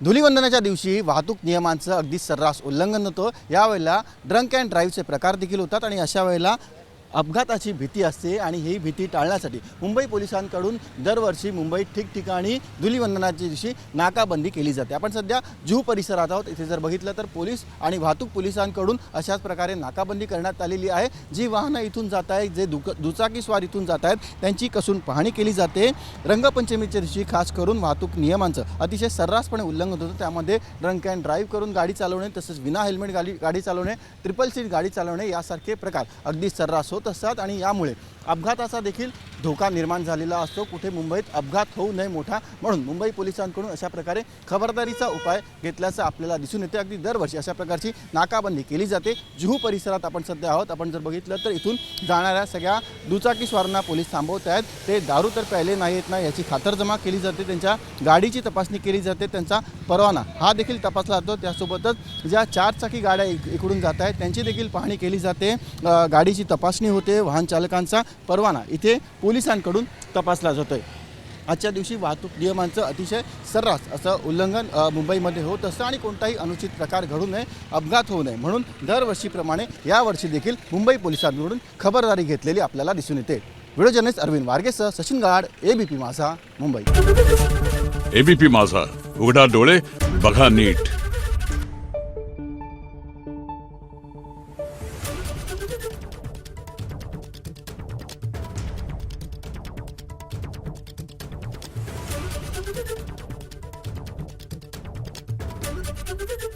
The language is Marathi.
धुलीवंदनाच्या दिवशी वाहतूक नियमांचं अगदी सर्रास उल्लंघन होतं। यावेळेला ड्रंक अँड ड्राईव्हचे प्रकार देखील होतात आणि अशा वेळेला अपघाताची भीती असते आणि ही भीती टाळण्यासाठी मुंबई पोलिसांकडून दरवर्षी मुंबईत ठिकठिकाणी धुलीवंदनाच्या दिवशी नाकाबंदी केली जाते। आपण सध्या जुहू परिसरात आहोत। इथे जर बघितलं तर पोलीस आणि वाहतूक पोलिसांकडून अशाच प्रकारे नाकाबंदी करण्यात आलेली आहे। जी वाहनं इथून जात आहेत, जे दुचाकी स्वार इथून जात आहेत, त्यांची कसून पाहणी केली जाते। रंगपंचमीच्या दिवशी खास करून वाहतूक नियमांचं अतिशय सर्रासपणे उल्लंघन होतं। त्यामध्ये ड्रंक अँड ड्राईव्ह करून गाडी चालवणे, तसंच विना हेल्मेट गाडी चालवणे, ट्रिपल सीट गाडी चालवणे यासारखे प्रकार अगदी सर्रास होत असतात आणि यामुळे अपघाताचा देखील धोका निर्माण झालेला असतो। कुठे मुंबईत अपघात होऊ नये मोठा, म्हणून मुंबई पोलिसांकडून अशा प्रकारे खबरदारीचा उपाय घेतल्याचं आपल्याला दिसून येते। अगदी दरवर्षी अशा प्रकारची नाकाबंदी केली जाते। जुहू परिसरात आपण सध्या आहोत। आपण जर बघितलं तर इथून जाणाऱ्या सगळ्या दुचाकी स्वारांना पोलीस थांबवत आहेत। ते दारू तर प्यायले नाहीत ना याची खातरजमा केली जाते, त्यांच्या गाडीची तपासणी केली जाते, त्यांचा परवाना हा देखील तपासला जातो। त्यासोबतच ज्या चारचाकी गाड्या इकडून जात आहेत त्यांची देखील पाहणी केली जाते, गाडीची तपासणी होते, वाहन चालकांचा परवाना इथे पोलिसांकडून तपासला जातोय। आजच्या दिवशी वाहतूक नियमांचं अतिशय सर्रास असं उल्लंघन मुंबईमध्ये होत असतं आणि कोणताही अनुचित प्रकार घडू नये, अपघात होऊ नये म्हणून दरवर्षीप्रमाणे यावर्षी देखील मुंबई पोलिसांकडून खबरदारी घेतलेली आपल्याला दिसून येते। व्हिडिओ जर्नलिस्ट अरविंद वारगेसह सचिन गाड, एबीपी माझा, मुंबई। एबीपी माझा, उघडा डोळे बघा नीट। Thank you.